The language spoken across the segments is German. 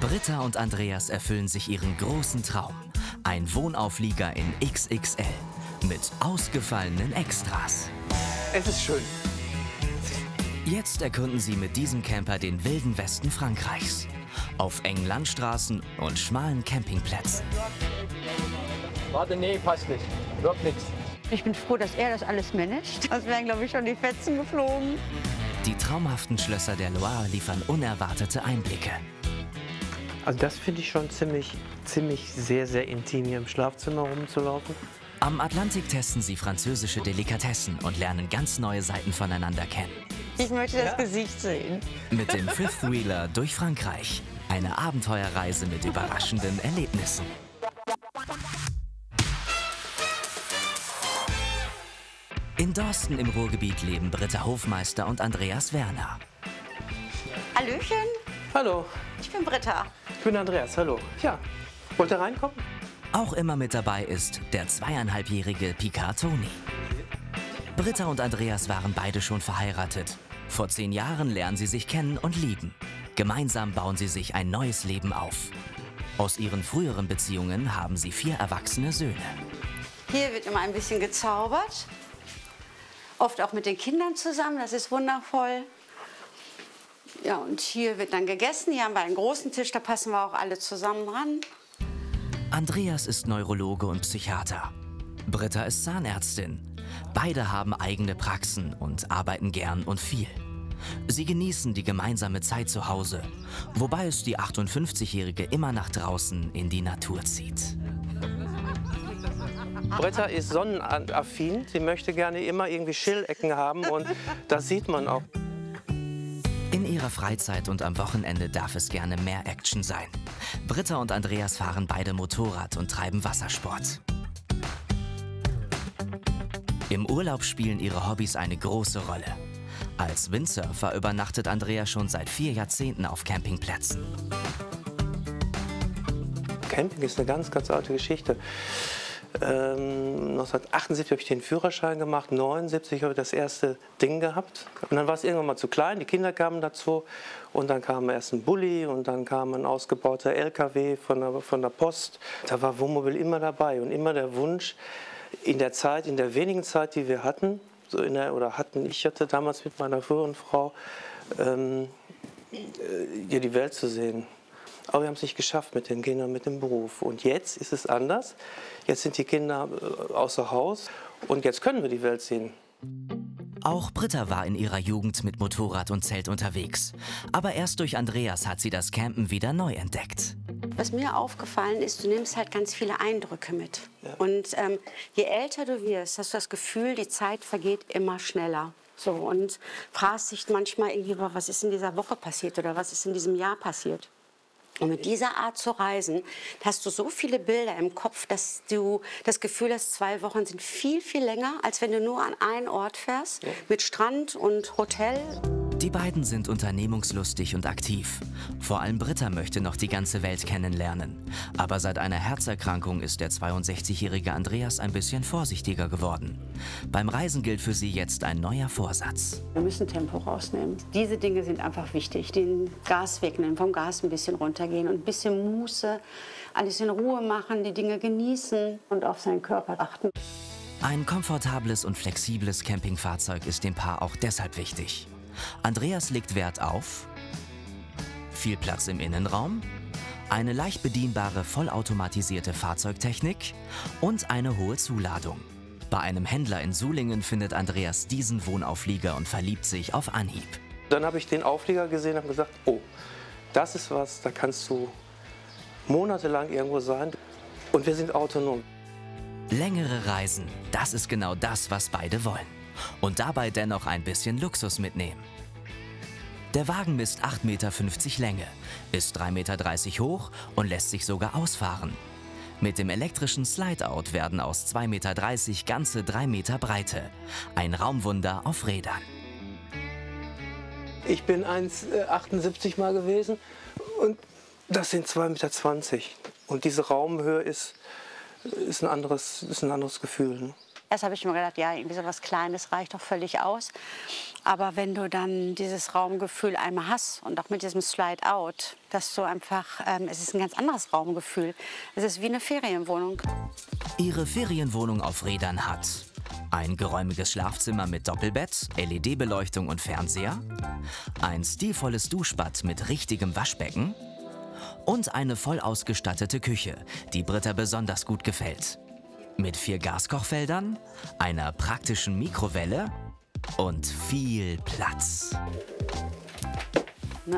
Britta und Andreas erfüllen sich ihren großen Traum. Ein Wohnauflieger in XXL mit ausgefallenen Extras. Es ist schön. Jetzt erkunden sie mit diesem Camper den wilden Westen Frankreichs. Auf engen Landstraßen und schmalen Campingplätzen. Warte, nee, passt nicht. Wirkt nichts. Ich bin froh, dass er das alles managt. Sonst wären, glaube ich, schon die Fetzen geflogen. Die traumhaften Schlösser der Loire liefern unerwartete Einblicke. Also das finde ich schon ziemlich sehr intim, hier im Schlafzimmer rumzulaufen. Am Atlantik testen sie französische Delikatessen und lernen ganz neue Seiten voneinander kennen. Ich möchte das Gesicht sehen. Mit dem Fifth Wheeler durch Frankreich. Eine Abenteuerreise mit überraschenden Erlebnissen. In Dorsten im Ruhrgebiet leben Britta Hofmeister und Andreas Werner. Hallöchen, Hallo, ich bin Britta. ich bin Andreas, hallo. Ja, wollt ihr reinkommen? Auch immer mit dabei ist der 2,5-jährige Picard Toni. Britta und Andreas waren beide schon verheiratet. Vor 10 Jahren lernen sie sich kennen und lieben. Gemeinsam bauen sie sich ein neues Leben auf. Aus ihren früheren Beziehungen haben sie 4 erwachsene Söhne. Hier wird immer ein bisschen gezaubert. Oft auch mit den Kindern zusammen, das ist wundervoll. Ja, und hier wird dann gegessen. Hier haben wir einen großen Tisch, da passen wir auch alle zusammen ran. Andreas ist Neurologe und Psychiater. Britta ist Zahnärztin. Beide haben eigene Praxen und arbeiten gern und viel. Sie genießen die gemeinsame Zeit zu Hause, wobei es die 58-Jährige immer nach draußen in die Natur zieht. Britta ist sonnenaffin, sie möchte gerne immer irgendwie Schillecken haben und das sieht man auch. In ihrer Freizeit und am Wochenende darf es gerne mehr Action sein. Britta und Andreas fahren beide Motorrad und treiben Wassersport. Im Urlaub spielen ihre Hobbys eine große Rolle. Als Windsurfer übernachtet Andreas schon seit 4 Jahrzehnten auf Campingplätzen. Camping ist eine ganz alte Geschichte. 1978 habe ich den Führerschein gemacht, 1979 habe ich das erste Ding gehabt. Und dann war es irgendwann mal zu klein, die Kinder kamen dazu. Und dann kam erst ein Bulli und dann kam ein ausgebauter LKW von der Post. Da war Wohnmobil immer dabei und immer der Wunsch, in der wenigen Zeit, die wir hatten, ich hatte damals mit meiner früheren Frau, hier die Welt zu sehen. Aber wir haben es nicht geschafft mit den Kindern, mit dem Beruf. Und jetzt ist es anders. Jetzt sind die Kinder außer Haus und jetzt können wir die Welt sehen. Auch Britta war in ihrer Jugend mit Motorrad und Zelt unterwegs. Aber erst durch Andreas hat sie das Campen wieder neu entdeckt. Was mir aufgefallen ist, du nimmst halt ganz viele Eindrücke mit. Ja. Und je älter du wirst, hast du das Gefühl, die Zeit vergeht immer schneller. So, und fragst dich manchmal irgendwie, was ist in dieser Woche passiert oder was ist in diesem Jahr passiert. Und mit dieser Art zu reisen, hast du so viele Bilder im Kopf, dass du das Gefühl hast, 2 Wochen sind viel länger, als wenn du nur an einen Ort fährst, mit Strand und Hotel. Die beiden sind unternehmungslustig und aktiv. Vor allem Britta möchte noch die ganze Welt kennenlernen. Aber seit einer Herzerkrankung ist der 62-jährige Andreas ein bisschen vorsichtiger geworden. Beim Reisen gilt für sie jetzt ein neuer Vorsatz. Wir müssen Tempo rausnehmen. Diese Dinge sind einfach wichtig. Den Gas wegnehmen, vom Gas ein bisschen runtergehen und ein bisschen Muße, alles in Ruhe machen, die Dinge genießen und auf seinen Körper achten. Ein komfortables und flexibles Campingfahrzeug ist dem Paar auch deshalb wichtig. Andreas legt Wert auf viel Platz im Innenraum, eine leicht bedienbare vollautomatisierte Fahrzeugtechnik und eine hohe Zuladung. Bei einem Händler in Sulingen findet Andreas diesen Wohnauflieger und verliebt sich auf Anhieb. Dann habe ich den Auflieger gesehen und habe gesagt, oh, das ist was, da kannst du monatelang irgendwo sein. Und wir sind autonom. Längere Reisen, das ist genau das, was beide wollen. Und dabei dennoch ein bisschen Luxus mitnehmen. Der Wagen misst 8,50 Meter Länge, ist 3,30 Meter hoch und lässt sich sogar ausfahren. Mit dem elektrischen Slide-Out werden aus 2,30 Meter ganze 3 Meter Breite. Ein Raumwunder auf Rädern. Ich bin 1,78 mal gewesen und das sind 2,20 Meter. Und diese Raumhöhe ist ein anderes Gefühl. Ne? Erst habe ich mir gedacht, ja, irgendwie so was Kleines reicht doch völlig aus. Aber wenn du dann dieses Raumgefühl einmal hast und auch mit diesem Slide-Out, dass du einfach, es ist ein ganz anderes Raumgefühl. Es ist wie eine Ferienwohnung. Ihre Ferienwohnung auf Rädern hat ein geräumiges Schlafzimmer mit Doppelbett, LED-Beleuchtung und Fernseher, ein stilvolles Duschbad mit richtigem Waschbecken und eine voll ausgestattete Küche, die Britta besonders gut gefällt. Mit 4 Gaskochfeldern, einer praktischen Mikrowelle und viel Platz.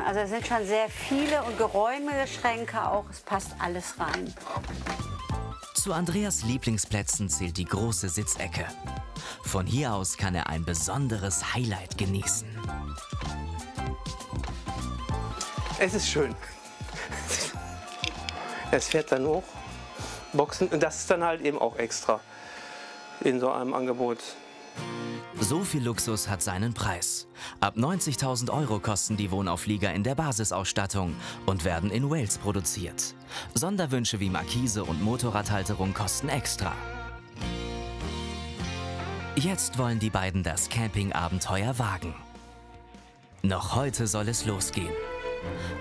Also es sind schon sehr viele und geräumige Schränke auch. Es passt alles rein. Zu Andreas Lieblingsplätzen zählt die große Sitzecke. Von hier aus kann er ein besonderes Highlight genießen. Es ist schön. Es fährt dann hoch. Boxen, und das ist dann halt eben auch extra in so einem Angebot. So viel Luxus hat seinen Preis. Ab 90.000 € kosten die Wohnauflieger in der Basisausstattung und werden in Wales produziert. Sonderwünsche wie Markise und Motorradhalterung kosten extra. Jetzt wollen die beiden das Campingabenteuer wagen. Noch heute soll es losgehen.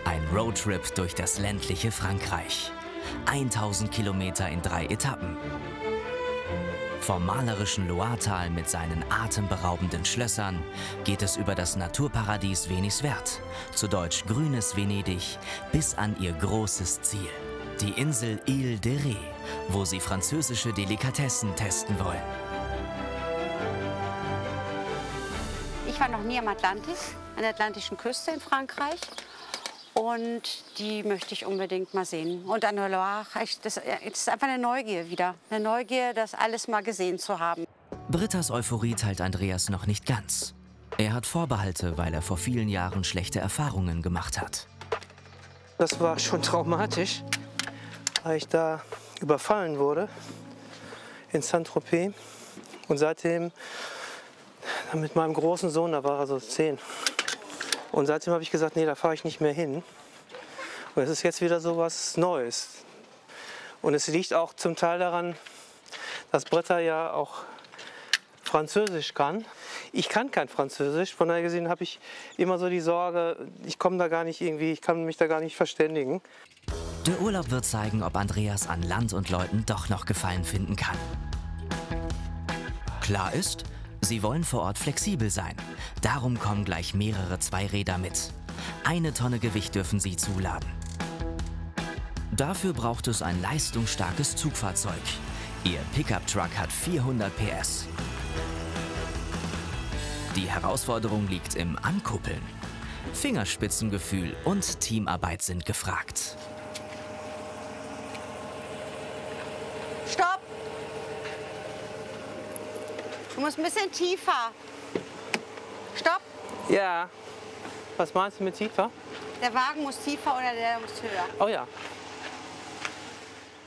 Ein Roadtrip durch das ländliche Frankreich. 1000 Kilometer in 3 Etappen. Vom malerischen Loiretal mit seinen atemberaubenden Schlössern geht es über das Naturparadies Weniswert, zu Deutsch grünes Venedig, bis an ihr großes Ziel, die Insel Île de Ré, wo sie französische Delikatessen testen wollen. Ich war noch nie am Atlantik, an der atlantischen Küste in Frankreich. Und die möchte ich unbedingt mal sehen. Und an der Loire, das ist einfach eine Neugier wieder. Eine Neugier, das alles mal gesehen zu haben. Brittas Euphorie teilt Andreas noch nicht ganz. Er hat Vorbehalte, weil er vor vielen Jahren schlechte Erfahrungen gemacht hat. Das war schon traumatisch, weil ich da überfallen wurde in Saint-Tropez. Und seitdem, mit meinem großen Sohn, da war er so 10. Und seitdem habe ich gesagt, nee, da fahre ich nicht mehr hin. Und es ist jetzt wieder so was Neues. Und es liegt auch zum Teil daran, dass Britta ja auch Französisch kann. Ich kann kein Französisch, von daher gesehen habe ich immer so die Sorge, ich komme da gar nicht irgendwie, ich kann mich da gar nicht verständigen. Der Urlaub wird zeigen, ob Andreas an Land und Leuten doch noch Gefallen finden kann. Klar ist, sie wollen vor Ort flexibel sein. Darum kommen gleich mehrere Zweiräder mit. 1 Tonne Gewicht dürfen sie zuladen. Dafür braucht es ein leistungsstarkes Zugfahrzeug. Ihr Pickup-Truck hat 400 PS. Die Herausforderung liegt im Ankuppeln. Fingerspitzengefühl und Teamarbeit sind gefragt. Stopp! Du musst ein bisschen tiefer. Stopp! Ja, was meinst du mit tiefer? Der Wagen muss tiefer oder der muss höher. Oh ja.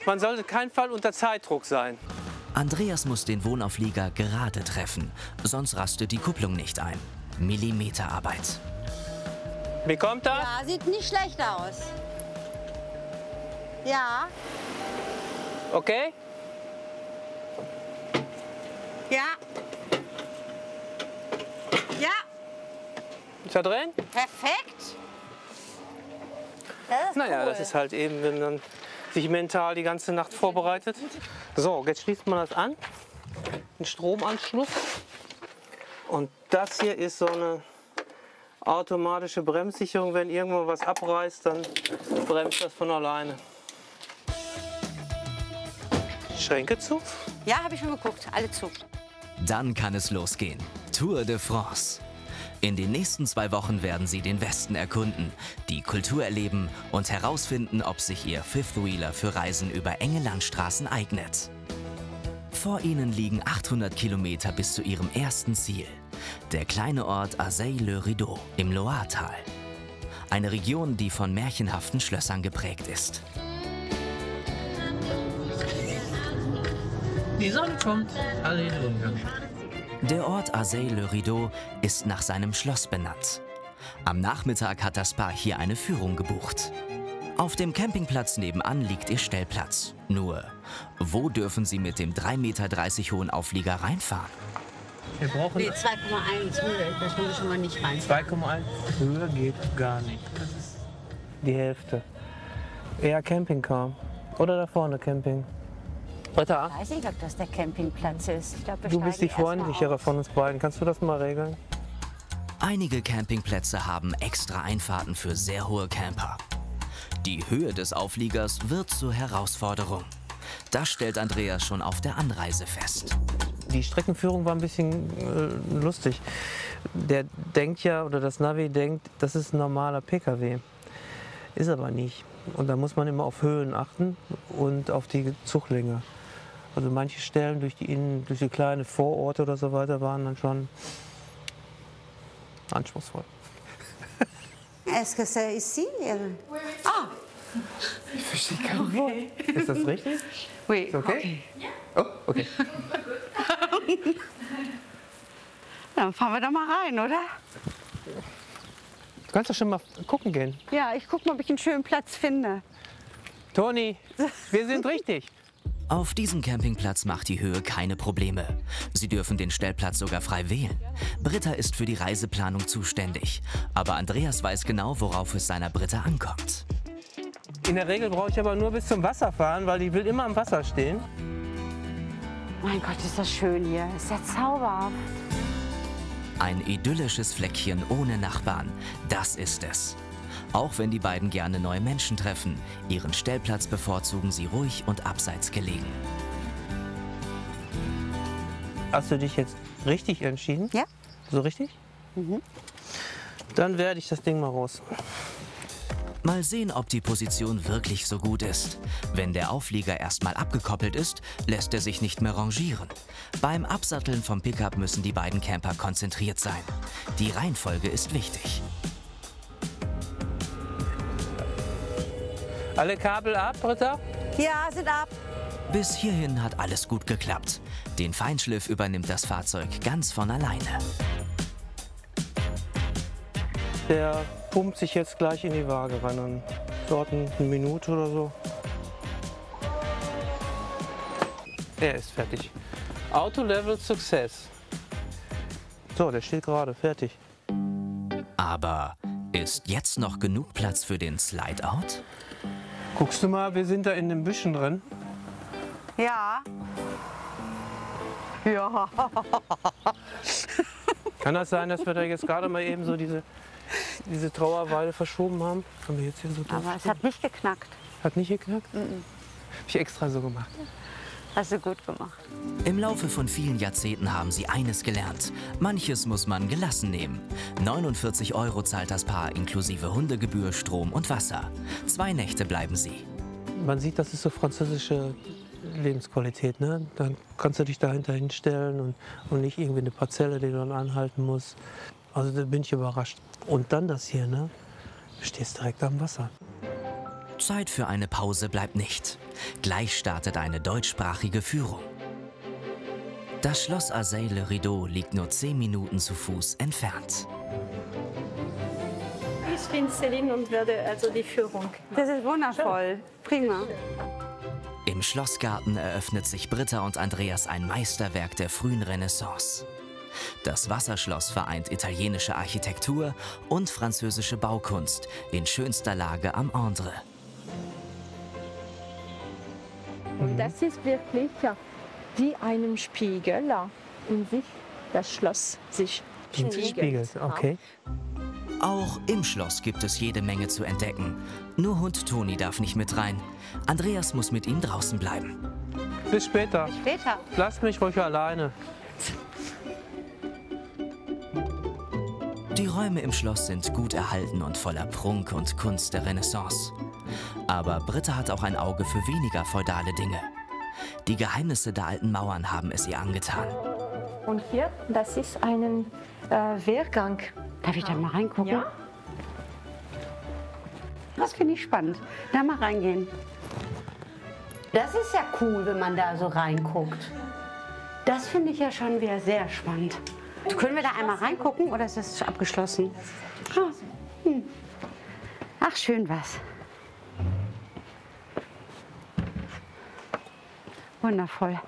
Man sollte keinen Fall unter Zeitdruck sein. Andreas muss den Wohnauflieger gerade treffen, sonst rastet die Kupplung nicht ein. Millimeterarbeit. Wie kommt das? Ja, sieht nicht schlecht aus. Ja, Okay? ja. Ja, Ist er drin? perfekt. Das ist Naja, cool. das ist halt eben, wenn man sich mental die ganze Nacht vorbereitet. So, jetzt schließt man das an. Ein Stromanschluss. Und das hier ist so eine automatische Bremssicherung. Wenn irgendwo was abreißt, dann bremst das von alleine. Schränke zu. Ja, habe ich schon geguckt. Alle zu. Dann kann es losgehen. Tour de France. In den nächsten 2 Wochen werden sie den Westen erkunden, die Kultur erleben und herausfinden, ob sich ihr Fifth-Wheeler für Reisen über enge Landstraßen eignet. Vor ihnen liegen 800 Kilometer bis zu ihrem ersten Ziel, der kleine Ort Azay-le-Rideau im Loiretal. Eine Region, die von märchenhaften Schlössern geprägt ist. Die Sonne kommt. Halleluja. Der Ort Azay-le-Rideau ist nach seinem Schloss benannt. Am Nachmittag hat das Paar hier eine Führung gebucht. Auf dem Campingplatz nebenan liegt ihr Stellplatz. Nur, wo dürfen sie mit dem 3,30 Meter hohen Auflieger reinfahren? Wir brauchen Nee, 2,1 Höhe, das können wir schon mal nicht rein. 2,1. Höhe geht gar nicht. Das ist die Hälfte. Eher Campingcar. Oder da vorne Camping. Britta, Ich weiß nicht, ob das der Campingplatz ist. Ich glaub, wir du bist die steigen erst mal freundlichere aus. von uns beiden. Kannst du das mal regeln? Einige Campingplätze haben extra Einfahrten für sehr hohe Camper. Die Höhe des Aufliegers wird zur Herausforderung. Das stellt Andreas schon auf der Anreise fest. Die Streckenführung war ein bisschen lustig. Der denkt ja, oder das Navi denkt, das ist ein normaler PKW. Ist aber nicht. Und da muss man immer auf Höhen achten und auf die Zuglänge. Also manche Stellen durch die kleinen Vororte oder so weiter waren dann schon anspruchsvoll. Est-ce que c'est ici? Ah, Ist das richtig? oui. Ist okay? Oh, okay. Dann fahren wir da mal rein, oder? Du kannst doch schon mal gucken gehen. Ja, ich guck mal, ob ich einen schönen Platz finde. Toni, wir sind richtig. Auf diesem Campingplatz macht die Höhe keine Probleme. Sie dürfen den Stellplatz sogar frei wählen. Britta ist für die Reiseplanung zuständig. Aber Andreas weiß genau, worauf es seiner Britta ankommt. In der Regel brauche ich aber nur bis zum Wasser fahren, weil die will immer am Wasser stehen. Mein Gott, ist das schön hier. Ist ja zauberhaft. Ein idyllisches Fleckchen ohne Nachbarn, das ist es. Auch wenn die beiden gerne neue Menschen treffen, ihren Stellplatz bevorzugen sie ruhig und abseits gelegen. Hast du dich jetzt richtig entschieden? Ja. So richtig? Dann werde ich das Ding mal raus. Mal sehen, ob die Position wirklich so gut ist. Wenn der Auflieger erstmal abgekoppelt ist, lässt er sich nicht mehr rangieren. Beim Absatteln vom Pickup müssen die beiden Camper konzentriert sein. Die Reihenfolge ist wichtig. Alle Kabel ab, Britta? Ja, sind ab. Bis hierhin hat alles gut geklappt. Den Feinschliff übernimmt das Fahrzeug ganz von alleine. Der pumpt sich jetzt gleich in die Waage rein. Dann dauert eine Minute oder so. Er ist fertig. Auto-Level Success. So, der steht gerade, fertig. Aber ist jetzt noch genug Platz für den Slide-Out? Guckst du mal, wir sind da in den Büschen drin. Ja. Ja. Kann das sein, dass wir da jetzt gerade mal eben so diese Trauerweide verschoben haben? Haben wir jetzt hier so drauf Aber es stehen? hat nicht geknackt. Hat nicht geknackt? Hab ich extra so gemacht. Hast du gut gemacht. Im Laufe von vielen Jahrzehnten haben sie eines gelernt. Manches muss man gelassen nehmen. 49 € zahlt das Paar inklusive Hundegebühr, Strom und Wasser. 2 Nächte bleiben sie. Man sieht, das ist so französische Lebensqualität. Ne? Dann kannst du dich dahinter hinstellen und nicht irgendwie eine Parzelle, die du dann anhalten musst. Also da bin ich überrascht. Und dann das hier, ne? Du stehst direkt am Wasser. Zeit für eine Pause bleibt nicht. Gleich startet eine deutschsprachige Führung. Das Schloss Azay-le-Rideau liegt nur 10 Minuten zu Fuß entfernt. Ich bin Celine und werde also die Führung. Das ist wundervoll. Prima. Im Schlossgarten eröffnet sich Britta und Andreas ein Meisterwerk der frühen Renaissance. Das Wasserschloss vereint italienische Architektur und französische Baukunst in schönster Lage am Indre. Und das ist wirklich wie einem Spiegel in sich das Schloss sich Spiegelt, okay. Auch im Schloss gibt es jede Menge zu entdecken. Nur Hund Toni darf nicht mit rein. Andreas muss mit ihm draußen bleiben. Bis später. Später. Lasst mich ruhig alleine. Die Räume im Schloss sind gut erhalten und voller Prunk und Kunst der Renaissance. Aber Britta hat auch ein Auge für weniger feudale Dinge. Die Geheimnisse der alten Mauern haben es ihr angetan. Und hier, das ist ein Wehrgang. Darf ich da mal reingucken? Ja. Das finde ich spannend. Da mal reingehen. Das ist ja cool, wenn man da so reinguckt. Das finde ich ja schon wieder sehr spannend. Können wir da einmal reingucken oder ist das abgeschlossen? Ach, schön was. Wundervoll.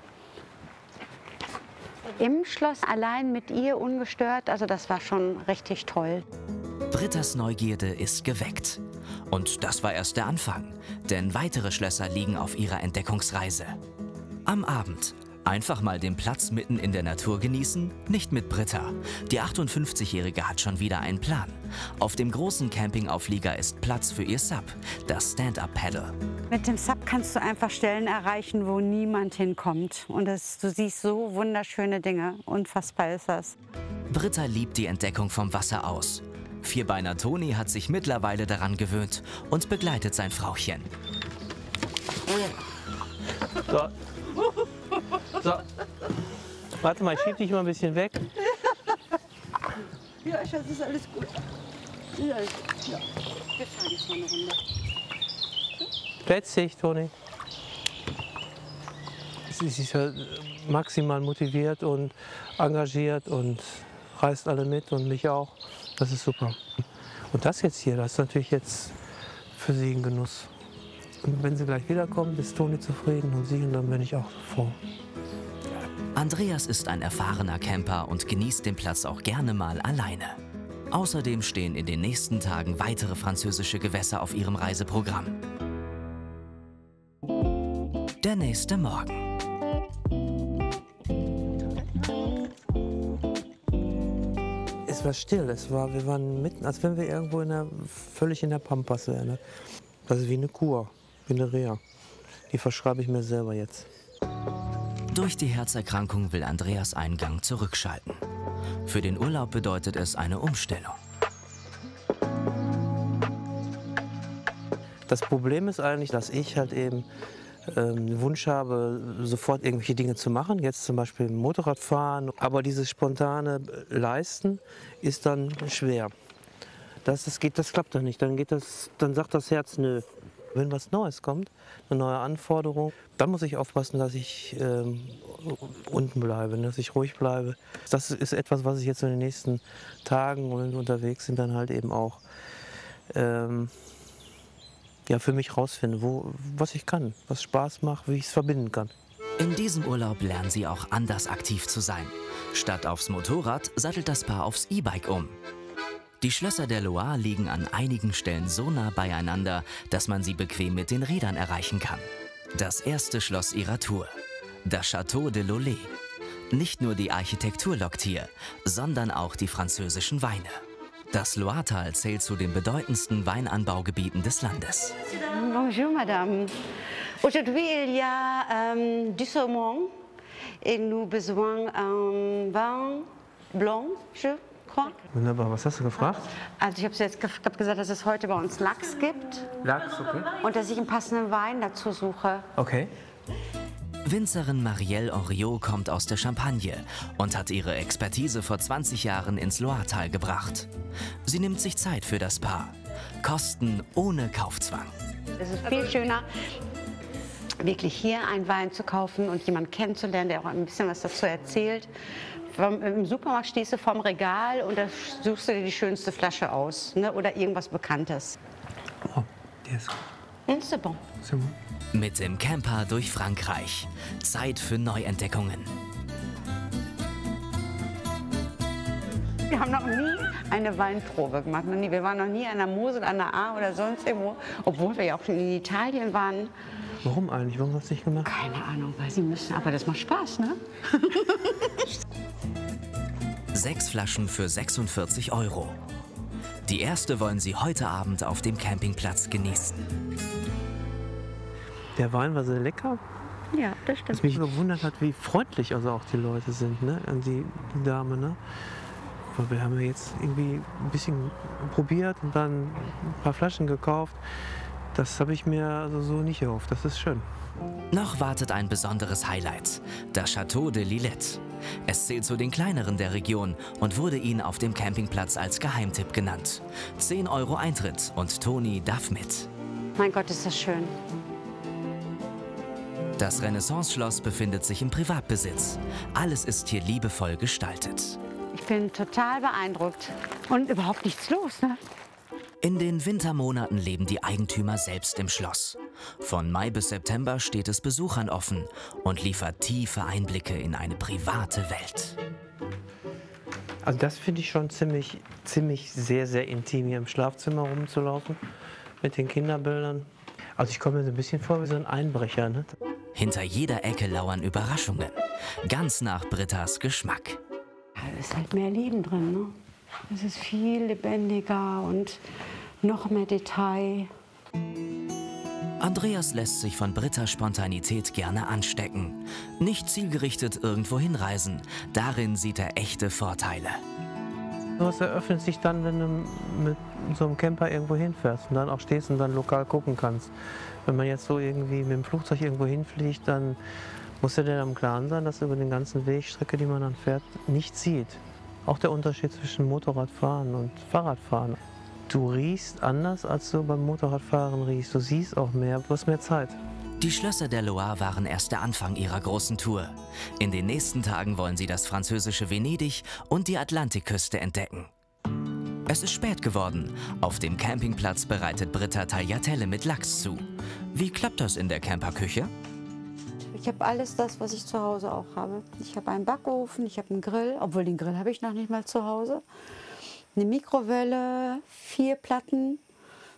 im Schloss allein mit ihr ungestört. Also das war schon richtig toll. Britta's Neugierde ist geweckt. Und das war erst der Anfang, denn weitere Schlösser liegen auf ihrer Entdeckungsreise. Am Abend einfach mal den Platz mitten in der Natur genießen? Nicht mit Britta. Die 58-Jährige hat schon wieder einen Plan. Auf dem großen Campingauflieger ist Platz für ihr Sub, das Stand-Up-Paddle. Mit dem Sub kannst du einfach Stellen erreichen, wo niemand hinkommt. Und du siehst so wunderschöne Dinge. Unfassbar ist das. Britta liebt die Entdeckung vom Wasser aus. Vierbeiner Toni hat sich mittlerweile daran gewöhnt und begleitet sein Frauchen. So. So. Warte mal, ich schieb dich mal ein bisschen weg. Ja, Schatz, ist alles gut. Ja. Wir fahren jetzt mal eine Runde. Letztlich, Toni. Sie ist ja maximal motiviert und engagiert und reißt alle mit und mich auch. Das ist super. Und das jetzt hier, das ist natürlich jetzt für sie ein Genuss. Und wenn sie gleich wiederkommt, ist Toni zufrieden und sie, und dann bin ich auch froh. Andreas ist ein erfahrener Camper und genießt den Platz auch gerne mal alleine. Außerdem stehen in den nächsten Tagen weitere französische Gewässer auf ihrem Reiseprogramm. Der nächste Morgen. Es war still, wir waren mitten, als wenn wir irgendwo völlig in der Pampas wären. Das ist wie eine Kur, wie eine Reha. Die verschreibe ich mir selber jetzt. Durch die Herzerkrankung will Andreas einen Gang zurückschalten. Für den Urlaub bedeutet es eine Umstellung. Das Problem ist eigentlich, dass ich halt eben den Wunsch habe, sofort irgendwelche Dinge zu machen. Jetzt zum Beispiel Motorrad fahren. Aber dieses spontane Leisten ist dann schwer. Das klappt dann nicht. Dann sagt das Herz nö. Wenn was Neues kommt, eine neue Anforderung, dann muss ich aufpassen, dass ich unten bleibe, dass ich ruhig bleibe. Das ist etwas, was ich jetzt in den nächsten Tagen und unterwegs sind dann halt eben auch für mich rausfinde, was ich kann, was Spaß macht, wie ich es verbinden kann. In diesem Urlaub lernen sie auch anders aktiv zu sein. Statt aufs Motorrad sattelt das Paar aufs E-Bike um. Die Schlösser der Loire liegen an einigen Stellen so nah beieinander, dass man sie bequem mit den Rädern erreichen kann. Das erste Schloss ihrer Tour, das Château de Lollet. Nicht nur die Architektur lockt hier, sondern auch die französischen Weine. Das Loiretal zählt zu den bedeutendsten Weinanbaugebieten des Landes. Bonjour, Madame. Aujourd'hui, il y a du saumon et nous besoin vin blanc, je crois. Wunderbar, was hast du gefragt? Also ich habe gesagt, dass es heute bei uns Lachs gibt. Lachs, okay. Und dass ich einen passenden Wein dazu suche. Okay. Winzerin Marielle Henriot kommt aus der Champagne und hat ihre Expertise vor 20 Jahren ins Loiretal gebracht. Sie nimmt sich Zeit für das Paar. Kosten ohne Kaufzwang. Es ist viel schöner, wirklich hier einen Wein zu kaufen und jemanden kennenzulernen, der auch ein bisschen was dazu erzählt. Im Supermarkt stehst du vorm Regal und da suchst du dir die schönste Flasche aus, ne? Oder irgendwas Bekanntes. Oh, der ist gut. C'est bon. C'est bon. Mit dem Camper durch Frankreich. Zeit für Neuentdeckungen. Wir haben noch nie eine Weinprobe gemacht. Wir waren noch nie an der Mosel, an der A oder sonst irgendwo, obwohl wir ja auch schon in Italien waren. Warum eigentlich? Warum hast du nicht gemacht? Keine Ahnung, weil sie müssen. Aber das macht Spaß, ne? 6 Flaschen für 46 €. Die erste wollen sie heute Abend auf dem Campingplatz genießen. Der Wein war sehr lecker. Ja, das stimmt. Was mich gewundert hat, wie freundlich also auch die Leute sind, ne? Die Dame, ne? Weil wir haben ja jetzt irgendwie ein bisschen probiert und dann ein paar Flaschen gekauft. Das habe ich mir also so nicht erhofft. Das ist schön. Noch wartet ein besonderes Highlight, das Château de Lillette. Es zählt zu den kleineren der Region und wurde ihnen auf dem Campingplatz als Geheimtipp genannt. 10 € Eintritt und Toni darf mit. Mein Gott, ist das schön. Das Renaissance-Schloss befindet sich im Privatbesitz. Alles ist hier liebevoll gestaltet. Ich bin total beeindruckt. Und überhaupt nichts los, ne? In den Wintermonaten leben die Eigentümer selbst im Schloss. Von Mai bis September steht es Besuchern offen und liefert tiefe Einblicke in eine private Welt. Also das finde ich schon ziemlich sehr intim, hier im Schlafzimmer rumzulaufen mit den Kinderbildern. Also ich komme mir so ein bisschen vor wie so ein Einbrecher, ne? Hinter jeder Ecke lauern Überraschungen, ganz nach Britta's Geschmack. Ja, da ist halt mehr Leben drin, ne? Es ist viel lebendiger und noch mehr Detail. Andreas lässt sich von Britta's Spontanität gerne anstecken. Nicht zielgerichtet irgendwo hinreisen, darin sieht er echte Vorteile. Was eröffnet sich dann, wenn du mit so einem Camper irgendwo hinfährst und dann auch stehst und dann lokal gucken kannst. Wenn man jetzt so irgendwie mit dem Flugzeug irgendwo hinfliegt, dann muss dir dann im Klaren sein, dass du über den ganzen Wegstrecke, die man dann fährt, nichts sieht. Auch der Unterschied zwischen Motorradfahren und Fahrradfahren. Du riechst anders, als du beim Motorradfahren riechst. Du siehst auch mehr, du hast mehr Zeit. Die Schlösser der Loire waren erst der Anfang ihrer großen Tour. In den nächsten Tagen wollen sie das französische Venedig und die Atlantikküste entdecken. Es ist spät geworden. Auf dem Campingplatz bereitet Britta Tagliatelle mit Lachs zu. Wie klappt das in der Camperküche? Ich habe alles das, was ich zu Hause auch habe. Ich habe einen Backofen, ich habe einen Grill, obwohl den Grill habe ich noch nicht mal zu Hause. Eine Mikrowelle, 4 Platten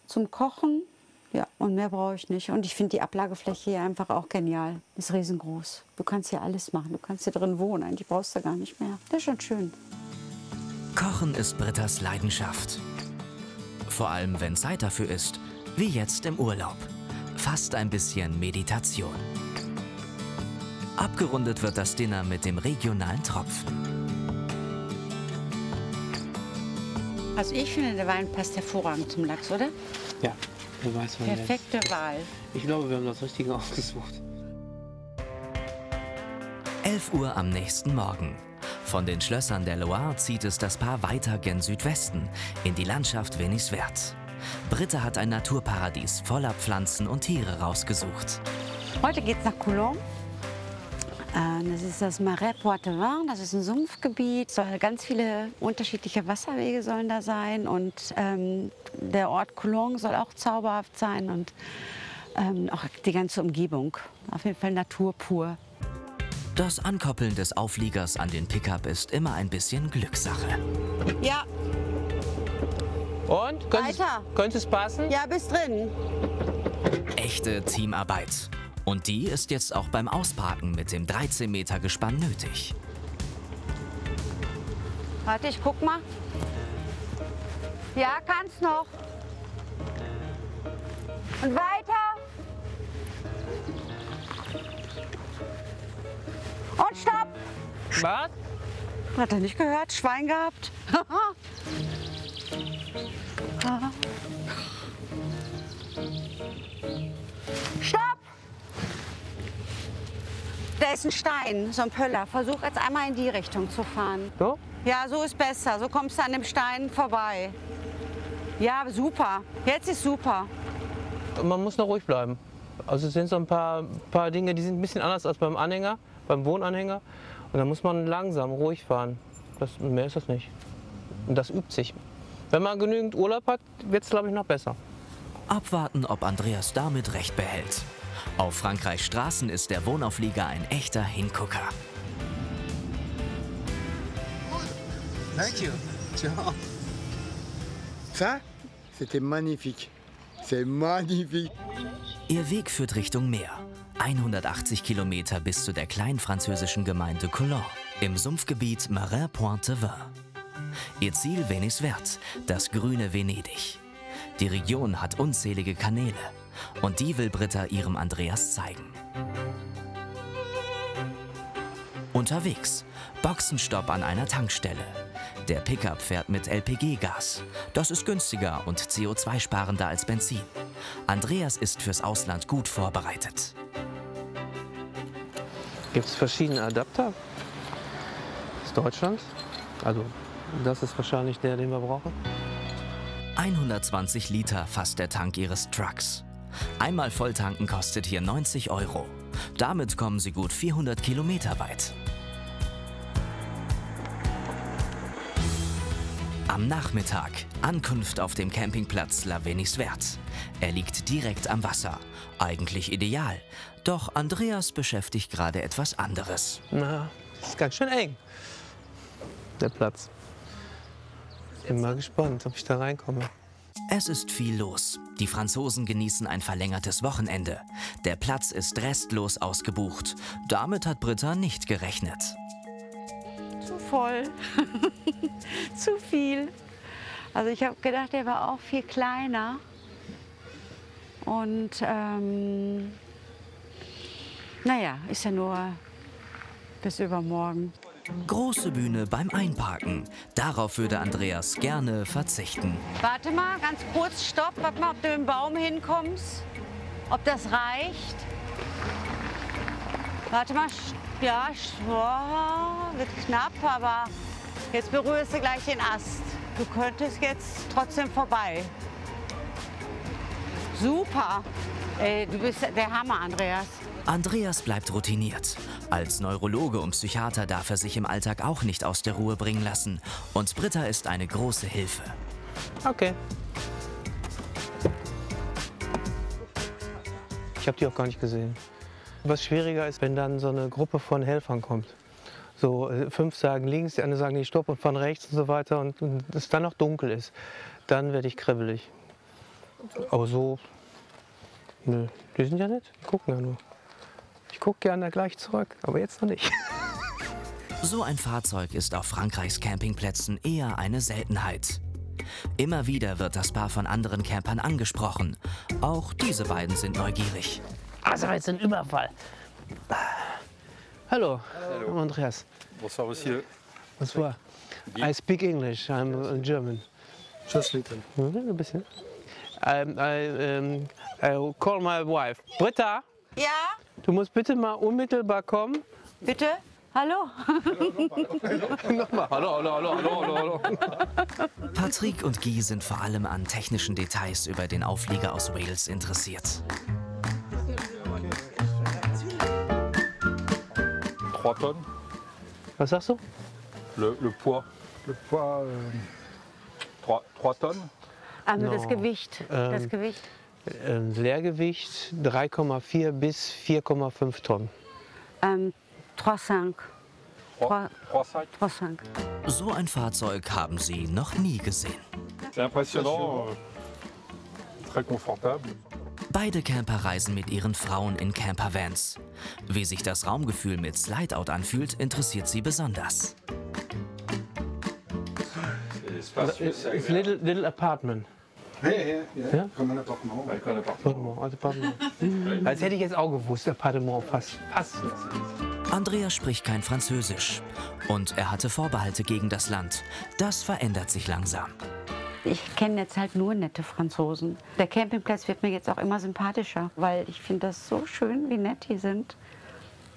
zum Kochen. Ja, und mehr brauche ich nicht. Und ich finde die Ablagefläche hier einfach auch genial. Ist riesengroß. Du kannst hier alles machen. Du kannst hier drin wohnen. Eigentlich brauchst du gar nicht mehr. Das ist schon schön. Kochen ist Britta's Leidenschaft. Vor allem, wenn Zeit dafür ist, wie jetzt im Urlaub. Fast ein bisschen Meditation. Abgerundet wird das Dinner mit dem regionalen Tropfen. Also ich finde, der Wein passt hervorragend zum Lachs, oder? Ja, der Weißwein. Perfekte Wahl. Ich glaube, wir haben das Richtige ausgesucht. 11 Uhr am nächsten Morgen. Von den Schlössern der Loire zieht es das Paar weiter gen Südwesten, in die Landschaft Veniswerd. Britta hat ein Naturparadies voller Pflanzen und Tiere rausgesucht. Heute geht's nach Coulon. Das ist das Marais Poitevin, das ist ein Sumpfgebiet. Ganz viele unterschiedliche Wasserwege sollen da sein. Und der Ort Coulon soll auch zauberhaft sein und auch die ganze Umgebung. Auf jeden Fall Natur pur. Das Ankoppeln des Aufliegers an den Pickup ist immer ein bisschen Glückssache. Ja. Und? Könnte es passen? Ja, bist drin. Echte Teamarbeit. Und die ist jetzt auch beim Ausparken mit dem 13 Meter Gespann nötig. Warte, ich guck mal. Ja, kannst noch. Und weiter. Und stopp. Was? Hat er nicht gehört? Schwein gehabt? Stopp! Da ist ein Stein, so ein Pöller. Versuch jetzt einmal in die Richtung zu fahren. So? Ja, so ist besser. So kommst du an dem Stein vorbei. Ja, super. Jetzt ist super. Man muss noch ruhig bleiben. Also es sind so ein paar Dinge, die sind ein bisschen anders als beim Anhänger, beim Wohnanhänger. Und da muss man langsam, ruhig fahren. Mehr ist das nicht. Und das übt sich. Wenn man genügend Urlaub hat, wird es, glaube ich, noch besser. Abwarten, ob Andreas damit recht behält. Auf Frankreichs Straßen ist der Wohnauflieger ein echter Hingucker. Thank you. Ciao. Ça, c'était magnifique. C'est magnifique. Ihr Weg führt Richtung Meer. 180 Kilometer bis zu der kleinen französischen Gemeinde Coulon im Sumpfgebiet Marais Poitevin. Ihr Ziel Veniswerd, das grüne Venedig. Die Region hat unzählige Kanäle und die will Britta ihrem Andreas zeigen. Unterwegs, Boxenstopp an einer Tankstelle. Der Pickup fährt mit LPG-Gas. Das ist günstiger und CO2-sparender als Benzin. Andreas ist fürs Ausland gut vorbereitet. Gibt es verschiedene Adapter? Aus Deutschland. Also das ist wahrscheinlich der, den wir brauchen. 120 Liter fasst der Tank ihres Trucks. Einmal volltanken kostet hier 90 €. Damit kommen sie gut 400 Kilometer weit. Am Nachmittag, Ankunft auf dem Campingplatz La Venisvert. Er liegt direkt am Wasser. Eigentlich ideal. Doch Andreas beschäftigt gerade etwas anderes. Na, das ist ganz schön eng, der Platz. Bin mal gespannt, ob ich da reinkomme. Es ist viel los. Die Franzosen genießen ein verlängertes Wochenende. Der Platz ist restlos ausgebucht. Damit hat Britta nicht gerechnet. Zu voll. Zu viel. Also ich habe gedacht, der war auch viel kleiner. Und naja, ist ja nur bis übermorgen. Große Bühne beim Einparken. Darauf würde Andreas gerne verzichten. Warte mal, ganz kurz, stopp. Warte mal, ob du im Baum hinkommst. Ob das reicht. Warte mal, ja, wird knapp, aber jetzt berührst du gleich den Ast. Du könntest jetzt trotzdem vorbei. Super. Ey, du bist der Hammer, Andreas. Andreas bleibt routiniert. Als Neurologe und Psychiater darf er sich im Alltag auch nicht aus der Ruhe bringen lassen. Und Britta ist eine große Hilfe. Okay. Ich habe die auch gar nicht gesehen. Was schwieriger ist, wenn dann so eine Gruppe von Helfern kommt. So 5 sagen links, die anderen sagen nicht stopp und von rechts und so weiter und es dann noch dunkel ist. Dann werde ich kribbelig. Aber so, nö, die sind ja nett, die gucken ja nur. Ich gucke gerne gleich zurück, aber jetzt noch nicht. So ein Fahrzeug ist auf Frankreichs Campingplätzen eher eine Seltenheit. Immer wieder wird das Paar von anderen Campern angesprochen. Auch diese beiden sind neugierig. Also jetzt ein Überfall. Hallo, Hallo. Andreas. Bonsoir, monsieur. Bonsoir. I speak English, I'm German. Just little. Ein bisschen. I call my wife. Britta, Ja, du musst bitte mal unmittelbar kommen. bitte? Hallo? Nochmal. Hallo. Patrick und Guy sind vor allem an technischen Details über den Auflieger aus Wales interessiert. 3 tonnes. Was sagst du? Le poids. Le poids, 3 tonnes. Also No. das Gewicht. Das Gewicht. Leergewicht 3,4 bis 4,5 Tonnen. 3,5. 3,5. 3,5. So ein Fahrzeug haben sie noch nie gesehen. C'est impressionnant. Très confortable. Beide Camper reisen mit ihren Frauen in Campervans. Wie sich das Raumgefühl mit Slideout anfühlt, interessiert sie besonders. It's little apartment. Ja? Comme un appartement. Appartement. Als hätte ich jetzt auch gewusst, Appartement fast. Andreas spricht kein Französisch. Und er hatte Vorbehalte gegen das Land. Das verändert sich langsam. Ich kenne jetzt halt nur nette Franzosen. Der Campingplatz wird mir jetzt auch immer sympathischer, weil ich finde das so schön, wie nett die sind.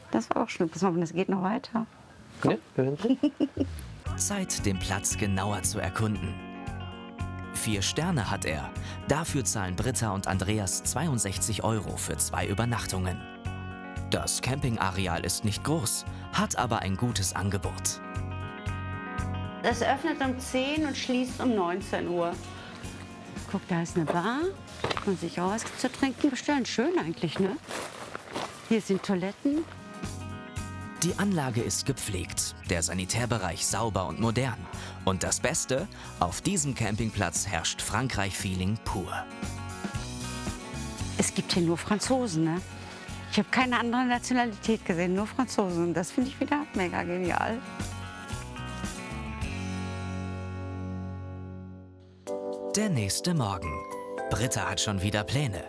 Das war auch schön. Pass mal, das geht noch weiter. Ja, Zeit, den Platz genauer zu erkunden. 4 Sterne hat er. Dafür zahlen Britta und Andreas 62 € für 2 Übernachtungen. Das Campingareal ist nicht groß, hat aber ein gutes Angebot. Es öffnet um 10 und schließt um 19 Uhr. Guck, da ist eine Bar. Kann man sich auch was zu trinken bestellen. Schön eigentlich, ne? Hier sind Toiletten. Die Anlage ist gepflegt, der Sanitärbereich sauber und modern. Und das Beste, auf diesem Campingplatz herrscht Frankreich-Feeling pur. Es gibt hier nur Franzosen, ne? Ich habe keine andere Nationalität gesehen, nur Franzosen. Das finde ich wieder mega genial. Der nächste Morgen. Britta hat schon wieder Pläne.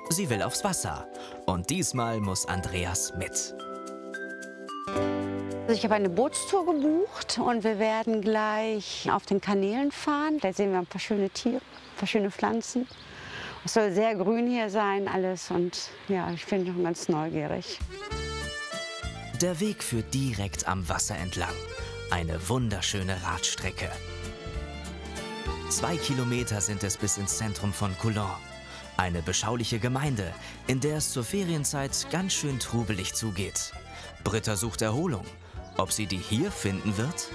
Sie will aufs Wasser. Und diesmal muss Andreas mit. Also ich habe eine Bootstour gebucht und wir werden gleich auf den Kanälen fahren. Da sehen wir ein paar schöne Tiere, ein paar schöne Pflanzen. Es soll sehr grün hier sein alles und ja, ich bin schon ganz neugierig. Der Weg führt direkt am Wasser entlang. Eine wunderschöne Radstrecke. 2 Kilometer sind es bis ins Zentrum von Coulon. Eine beschauliche Gemeinde, in der es zur Ferienzeit ganz schön trubelig zugeht. Britta sucht Erholung. Ob sie die hier finden wird?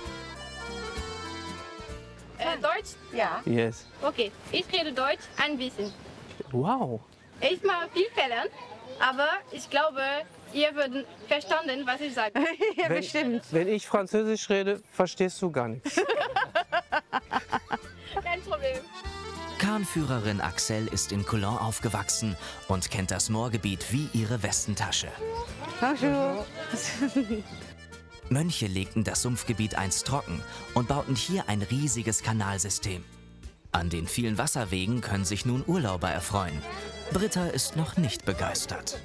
Deutsch Deutsch? Ja. Yes. Okay, ich rede Deutsch ein bisschen. Wow. Ich mache viel Fehler, aber ich glaube, ihr würdet verstanden, was ich sage. Ja, bestimmt. Wenn ich Französisch rede, verstehst du gar nichts. Kein Problem. Kahnführerin Axelle ist in Coulon aufgewachsen und kennt das Moorgebiet wie ihre Westentasche. Bonjour. Mönche legten das Sumpfgebiet einst trocken und bauten hier ein riesiges Kanalsystem. An den vielen Wasserwegen können sich nun Urlauber erfreuen. Britta ist noch nicht begeistert.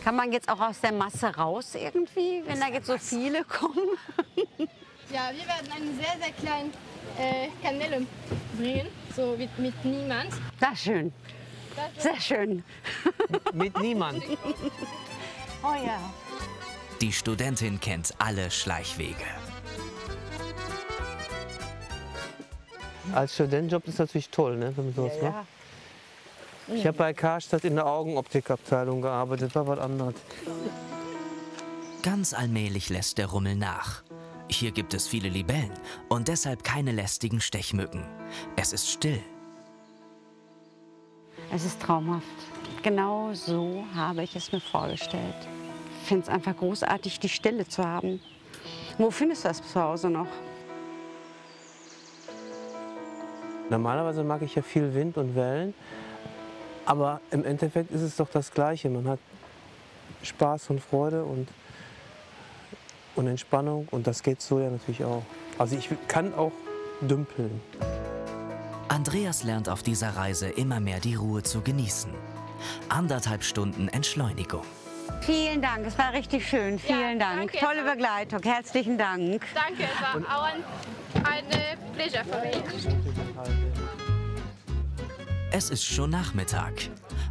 Kann man jetzt auch aus der Masse raus irgendwie, wenn da jetzt so viele kommen? Ja, wir werden einen sehr, sehr kleinen Kanäle bringen, so mit niemand. Das ist schön. Sehr schön. Mit niemand. Oh ja. Die Studentin kennt alle Schleichwege. Als Studentenjob ist natürlich toll, ne, wenn man sowas macht. Ich habe bei Karstadt in der Augenoptikabteilung gearbeitet, war was anderes. Ganz allmählich lässt der Rummel nach. Hier gibt es viele Libellen und deshalb keine lästigen Stechmücken. Es ist still. Es ist traumhaft. Genau so habe ich es mir vorgestellt. Ich finde es einfach großartig, die Stille zu haben. Wo findest du das zu Hause noch? Normalerweise mag ich ja viel Wind und Wellen, aber im Endeffekt ist es doch das Gleiche. Man hat Spaß und Freude und Entspannung und das geht so ja natürlich auch. Also ich kann auch dümpeln. Andreas lernt auf dieser Reise immer mehr die Ruhe zu genießen. 1,5 Stunden Entschleunigung. Vielen Dank, es war richtig schön. Vielen Dank. danke. Tolle Begleitung. Herzlichen Dank. Danke, es war auch eine Pleasure für mich. Es ist schon Nachmittag.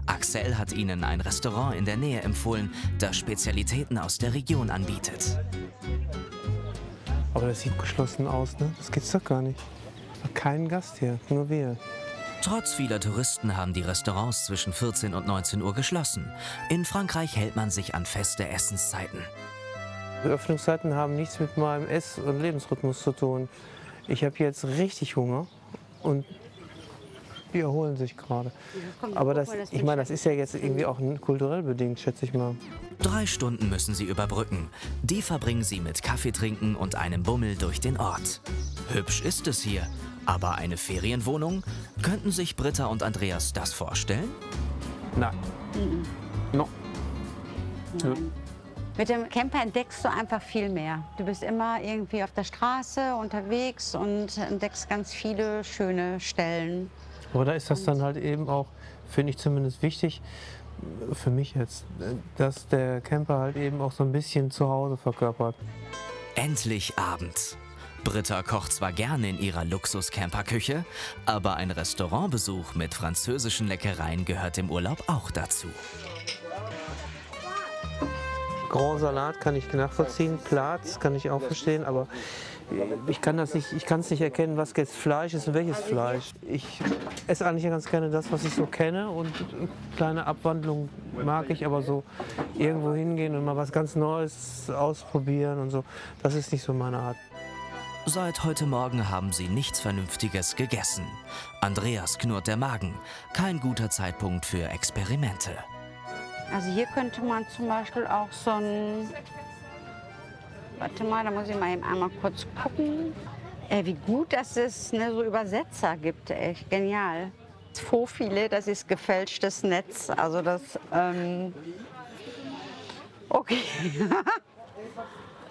Axelle hat ihnen ein Restaurant in der Nähe empfohlen, das Spezialitäten aus der Region anbietet. Aber das sieht geschlossen aus, ne? Das gibt's doch gar nicht. Kein Gast hier, nur wir. Trotz vieler Touristen haben die Restaurants zwischen 14 und 19 Uhr geschlossen. In Frankreich hält man sich an feste Essenszeiten. Die Öffnungszeiten haben nichts mit meinem Ess- und Lebensrhythmus zu tun. Ich habe jetzt richtig Hunger und die erholen sich gerade. Aber das, ich meine, das ist ja jetzt irgendwie auch kulturell bedingt, schätze ich mal. 3 Stunden müssen sie überbrücken. Die verbringen sie mit Kaffee trinken und einem Bummel durch den Ort. Hübsch ist es hier, aber eine Ferienwohnung? Könnten sich Britta und Andreas das vorstellen? Nein. No. Mit dem Camper entdeckst du einfach viel mehr. Du bist immer irgendwie auf der Straße unterwegs und entdeckst ganz viele schöne Stellen. Aber da ist das dann halt eben auch, finde ich zumindest wichtig, für mich jetzt, dass der Camper halt eben auch so ein bisschen zu Hause verkörpert. Endlich Abend. Britta kocht zwar gerne in ihrer Luxus-Camperküche, aber ein Restaurantbesuch mit französischen Leckereien gehört im Urlaub auch dazu. Grand Salat kann ich nachvollziehen, Platz kann ich auch verstehen, aber ich kann es nicht erkennen, was jetzt Fleisch ist und welches Fleisch. Ich esse eigentlich ganz gerne das, was ich so kenne und kleine Abwandlungen mag ich, aber so irgendwo hingehen und mal was ganz Neues ausprobieren und so, das ist nicht so meine Art. Seit heute Morgen haben sie nichts Vernünftiges gegessen. Andreas knurrt der Magen. Kein guter Zeitpunkt für Experimente. Also hier könnte man zum Beispiel auch so ein... Warte mal, da muss ich mal eben einmal kurz gucken. Wie gut, dass es so Übersetzer gibt, echt genial. Fofile, das ist gefälschtes Netz, also das... Okay.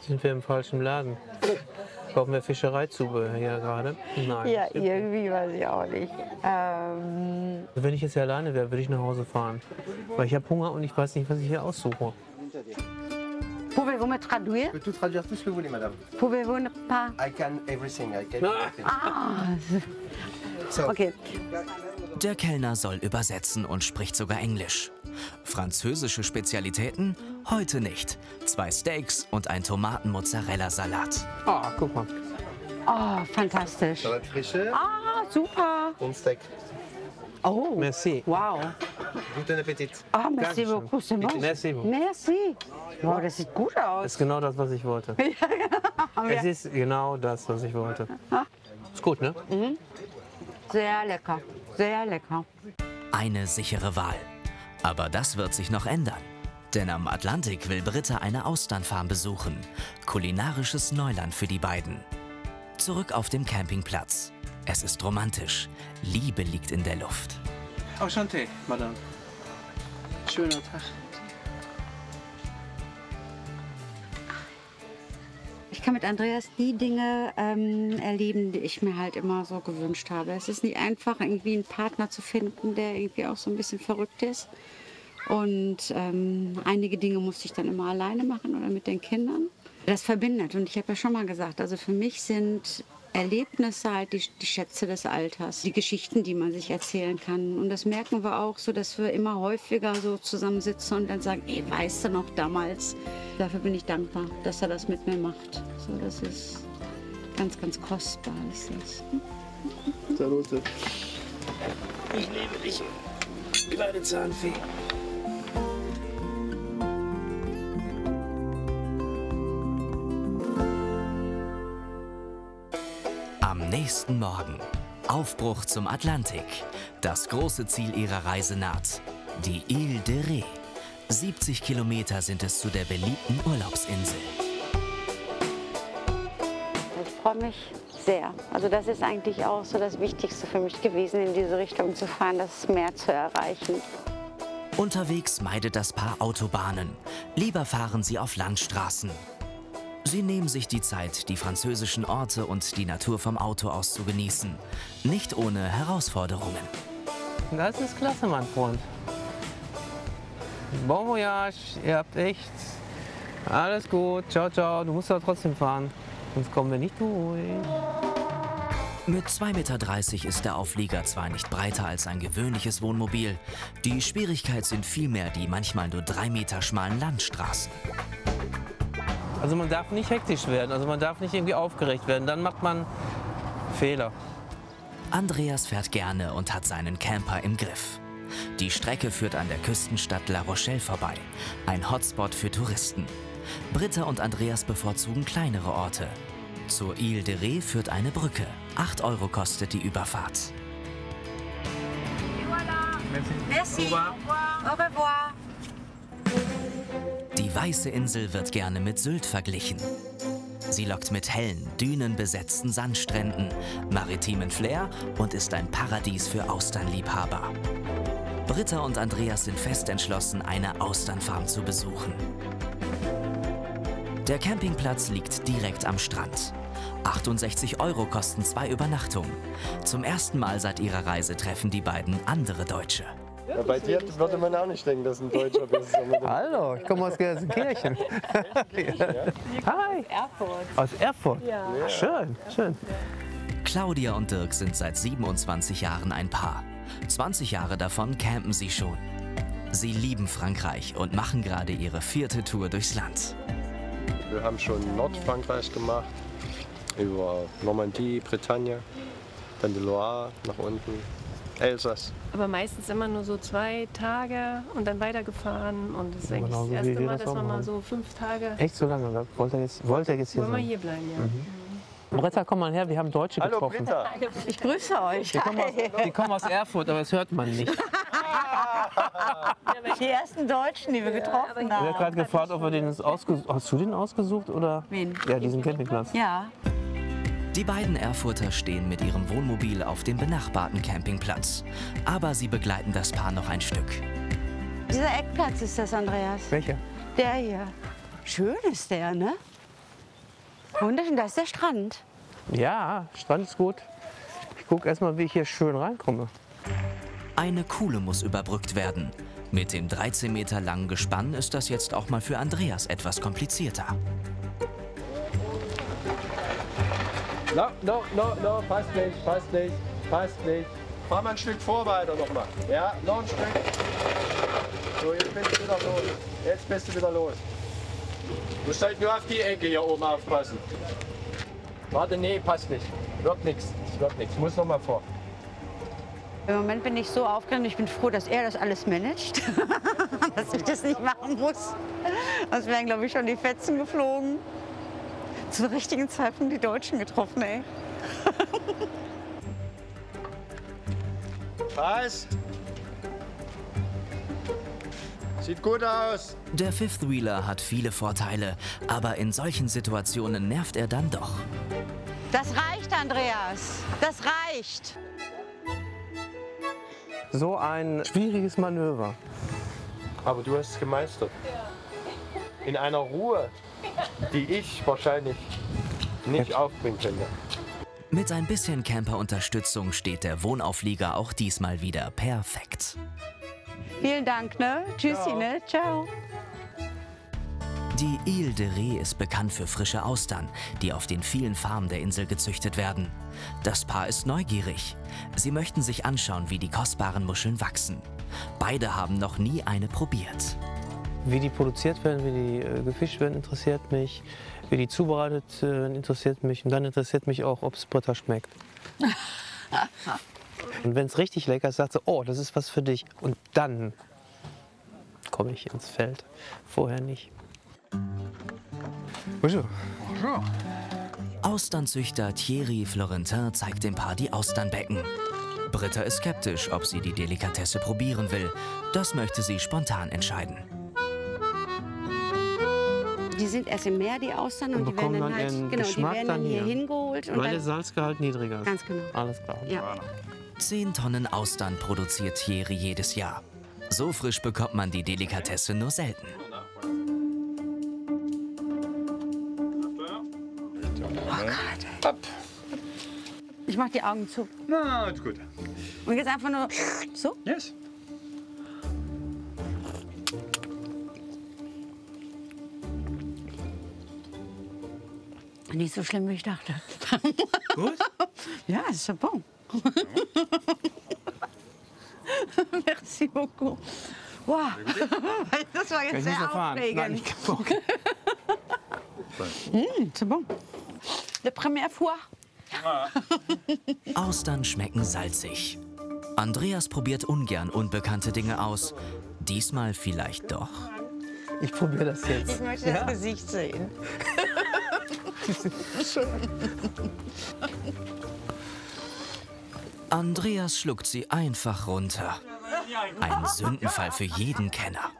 Sind wir im falschen Laden? Kaufen wir Fischereizubehör hier gerade? Nein. Ja, irgendwie weiß ich auch nicht. Wenn ich jetzt hier alleine wäre, würde ich nach Hause fahren. Weil ich habe Hunger und ich weiß nicht, was ich hier aussuche. Pouvez-vous me traduire? Je peux tout traduire tout ce que vous voulez, madame. Pouvez-vous ne pas? I can everything. I can everything. So. Okay. Der Kellner soll übersetzen und spricht sogar Englisch. Französische Spezialitäten? Heute nicht. 2 Steaks und ein Tomaten-Mozzarella-Salat. Ah, guck mal. Oh, fantastisch. Salade fraîcheur Ah, super. und Steak. Oh, Merci. wow. Guten Appetit. Ah, merci beaucoup, c'est bon. Merci. Merci. Wow, das sieht gut Das aus. ist genau das, was ich wollte. Es ist genau das, was ich wollte. Ist gut, ne? Mhm. Sehr lecker, sehr lecker. Eine sichere Wahl. Aber das wird sich noch ändern. Denn am Atlantik will Britta eine Austernfarm besuchen. Kulinarisches Neuland für die beiden. Zurück auf dem Campingplatz. Es ist romantisch. Liebe liegt in der Luft. Enchanté, Madame. Schöner Tag. Ich kann mit Andreas die Dinge erleben, die ich mir halt immer so gewünscht habe. Es ist nicht einfach, irgendwie einen Partner zu finden, der irgendwie auch so ein bisschen verrückt ist. Und einige Dinge musste ich dann immer alleine machen oder mit den Kindern. Das verbindet. Und ich habe ja schon mal gesagt, also für mich sind Erlebnisse halt die Schätze des Alters, die Geschichten, die man sich erzählen kann. Und das merken wir auch so, dass wir immer häufiger so zusammensitzen und dann sagen, ey, weißt du noch damals? Dafür bin ich dankbar, dass er das mit mir macht. So, das ist ganz, ganz kostbar. Ist das. Salute. Ich liebe dich, kleine Zahnfee. Am nächsten Morgen. Aufbruch zum Atlantik. Das große Ziel ihrer Reise naht. Die Île de Ré. 70 Kilometer sind es zu der beliebten Urlaubsinsel. Ich freue mich sehr. Also das ist eigentlich auch so das Wichtigste für mich gewesen, in diese Richtung zu fahren, das Meer zu erreichen. Unterwegs meidet das Paar Autobahnen. Lieber fahren sie auf Landstraßen. Sie nehmen sich die Zeit, die französischen Orte und die Natur vom Auto aus zu genießen. Nicht ohne Herausforderungen. Das ist klasse, mein Freund. Bon voyage, ihr habt echt alles gut. Ciao, ciao. Du musst aber trotzdem fahren, sonst kommen wir nicht durch. Mit 2,30 Meter ist der Auflieger zwar nicht breiter als ein gewöhnliches Wohnmobil. Die Schwierigkeit sind vielmehr die manchmal nur 3 Meter schmalen Landstraßen. Also man darf nicht hektisch werden, also man darf nicht irgendwie aufgeregt werden, dann macht man Fehler. Andreas fährt gerne und hat seinen Camper im Griff. Die Strecke führt an der Küstenstadt La Rochelle vorbei, ein Hotspot für Touristen. Britta und Andreas bevorzugen kleinere Orte. Zur Île de Ré führt eine Brücke. 8 € kostet die Überfahrt. Merci. Au revoir. Die weiße Insel wird gerne mit Sylt verglichen. Sie lockt mit hellen, dünenbesetzten Sandstränden, maritimen Flair und ist ein Paradies für Austernliebhaber. Britta und Andreas sind fest entschlossen, eine Austernfarm zu besuchen. Der Campingplatz liegt direkt am Strand. 68 € kosten 2 Übernachtungen. Zum ersten Mal seit ihrer Reise treffen die beiden andere Deutsche. Ja, bei dir würde man auch nicht denken, dass ein Deutscher bist. Hallo, ich komme aus Gelsenkirchen. Hi. Aus Erfurt? Ja. Ach, schön, schön. Claudia und Dirk sind seit 27 Jahren ein Paar. 20 Jahre davon campen sie schon. Sie lieben Frankreich und machen gerade ihre 4. Tour durchs Land. Wir haben schon Nordfrankreich gemacht, über Normandie, Bretagne, dann die Loire nach unten, Elsass. Aber meistens immer nur so 2 Tage und dann weitergefahren. Und das ist eigentlich das erste Mal, dass wir mal so 5 Tage... Echt so lange? Wollte er jetzt hier sein? Wollen wir hier bleiben, ja. Britta, komm mal her, wir haben Deutsche getroffen. Britta. Ich grüße euch. Die kommen aus Erfurt, aber das hört man nicht. Die ersten Deutschen, die wir getroffen haben. Ich habe gerade gefragt, ob wir den ausgesucht. Hast du den ausgesucht oder? Wen? Ja, diesen Campingplatz. Ja. Die beiden Erfurter stehen mit ihrem Wohnmobil auf dem benachbarten Campingplatz. Aber sie begleiten das Paar noch ein Stück. Dieser Eckplatz ist das, Andreas. Welcher? Der hier. Schön ist der, ne? Wunderschön, da ist der Strand. Ja, Strand ist gut. Ich gucke erstmal, wie ich hier schön reinkomme. Eine Kuhle muss überbrückt werden. Mit dem 13 Meter langen Gespann ist das jetzt auch mal für Andreas etwas komplizierter. No, passt nicht, passt nicht, passt nicht. Fahr mal ein Stück vor weiter nochmal. Ja, noch ein Stück. So, jetzt bist du wieder los. Jetzt bist du wieder los. Du musst halt nur auf die Ecke hier oben aufpassen. Warte, nee, passt nicht. Wird nichts, wird nichts. Muss noch mal vor. Im Moment bin ich so aufgeregt, ich bin froh, dass er das alles managt, dass ich das nicht machen muss. Sonst wären, glaube ich, schon die Fetzen geflogen. Zum richtigen Zeitpunkt die Deutschen getroffen, ey. Was? Sieht gut aus. Der Fifth Wheeler hat viele Vorteile, aber in solchen Situationen nervt er dann doch. Das reicht, Andreas. Das reicht. So ein schwieriges Manöver. Aber du hast es gemeistert. In einer Ruhe, die ich wahrscheinlich nicht aufbringen könnte. Mit ein bisschen Camper-Unterstützung steht der Wohnauflieger auch diesmal wieder perfekt. Vielen Dank, ne? Tschüssi, ne? Ciao. Die Ile de Ré ist bekannt für frische Austern, die auf den vielen Farmen der Insel gezüchtet werden. Das Paar ist neugierig. Sie möchten sich anschauen, wie die kostbaren Muscheln wachsen. Beide haben noch nie eine probiert. Wie die produziert werden, wie die gefischt werden, interessiert mich. Wie die zubereitet werden, interessiert mich. Und dann interessiert mich auch, ob es Britta schmeckt. Und wenn es richtig lecker ist, sagt sie, oh, das ist was für dich. Und dann komme ich ins Feld. Vorher nicht. Bonjour. Bonjour. Austernzüchter Thierry Florentin zeigt dem Paar die Austernbecken. Britta ist skeptisch, ob sie die Delikatesse probieren will. Das möchte sie spontan entscheiden. Die sind erst im Meer, die Austern, und die werden dann halt, genau, die werden dann hier hingeholt. Und weil der Salzgehalt niedriger ist. Ganz genau. Alles klar. Ja. 10 Tonnen Austern produziert Thierry jedes Jahr. So frisch bekommt man die Delikatesse nur selten. Oh Gott. Ich mach die Augen zu. Na, ist gut. Und jetzt einfach nur so? Yes. Nicht so schlimm, wie ich dachte. Gut? Ja, c'est so bon. Merci beaucoup. Wow. Das war jetzt sehr aufregend. C'est bon. La première fois. Austern schmecken salzig. Andreas probiert ungern unbekannte Dinge aus. Diesmal vielleicht doch. Ich probiere das jetzt. Ich möchte das Gesicht sehen. Andreas schluckt sie einfach runter. Ein Sündenfall für jeden Kenner.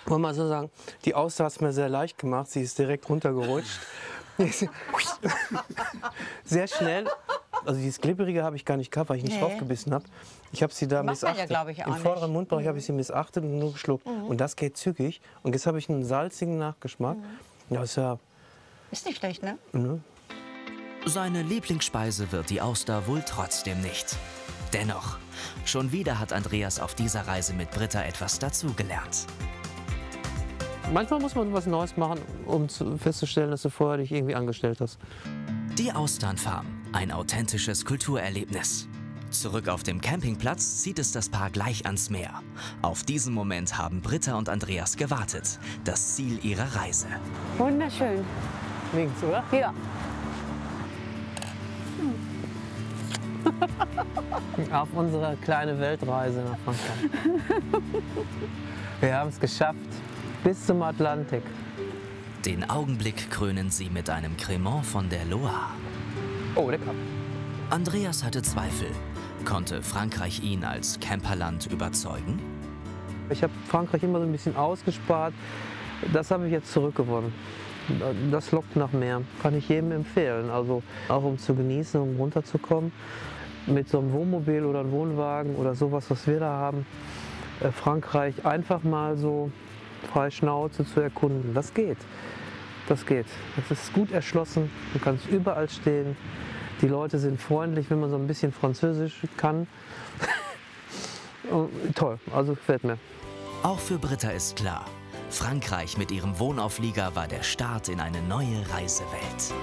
Ich muss mal so sagen, die Auster hat es mir sehr leicht gemacht. Sie ist direkt runtergerutscht. Sehr schnell. Also dieses Glibberige habe ich gar nicht gehabt, weil ich nicht draufgebissen habe. Ich habe sie da missachtet. Ja, ich auch im vorderen Mundbereich habe ich sie missachtet und nur geschluckt. Und das geht zügig. Und jetzt habe ich einen salzigen Nachgeschmack. Ja, ist ja... Ist nicht schlecht, ne? Seine Lieblingsspeise wird die Auster wohl trotzdem nicht. Dennoch, schon wieder hat Andreas auf dieser Reise mit Britta etwas dazugelernt. Manchmal muss man was Neues machen, um festzustellen, dass du vorher dich irgendwie angestellt hast. Die Austernfarm, ein authentisches Kulturerlebnis. Zurück auf dem Campingplatz zieht es das Paar gleich ans Meer. Auf diesen Moment haben Britta und Andreas gewartet, das Ziel ihrer Reise. Wunderschön. Links, oder? Ja. Auf unsere kleine Weltreise nach Frankreich. Wir haben es geschafft, bis zum Atlantik. Den Augenblick krönen sie mit einem Cremant von der Loire. Oh, lecker. Andreas hatte Zweifel. Konnte Frankreich ihn als Camperland überzeugen? Ich habe Frankreich immer so ein bisschen ausgespart. Das habe ich jetzt zurückgewonnen. Das lockt nach mehr. Kann ich jedem empfehlen. Also auch um zu genießen, um runterzukommen. Mit so einem Wohnmobil oder einem Wohnwagen oder sowas, was wir da haben. Frankreich einfach mal so frei Schnauze zu erkunden. Das geht. Das geht. Das ist gut erschlossen. Du kannst überall stehen. Die Leute sind freundlich, wenn man so ein bisschen Französisch kann. Toll, also gefällt mir. Auch für Britta ist klar, Frankreich mit ihrem Wohnauflieger war der Start in eine neue Reisewelt.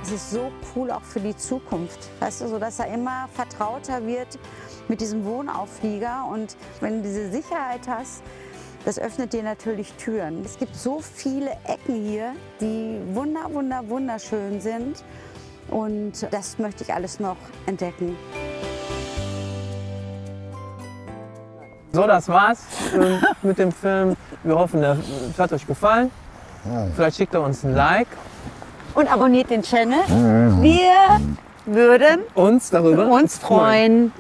Es ist so cool auch für die Zukunft, weißt du, so dass er immer vertrauter wird mit diesem Wohnauflieger. Und wenn du diese Sicherheit hast, das öffnet dir natürlich Türen. Es gibt so viele Ecken hier, die wunderschön sind. Und das möchte ich alles noch entdecken. So, das war's mit dem Film. Wir hoffen, es hat euch gefallen. Vielleicht schickt ihr uns ein Like und abonniert den Channel. Wir würden uns darüber freuen.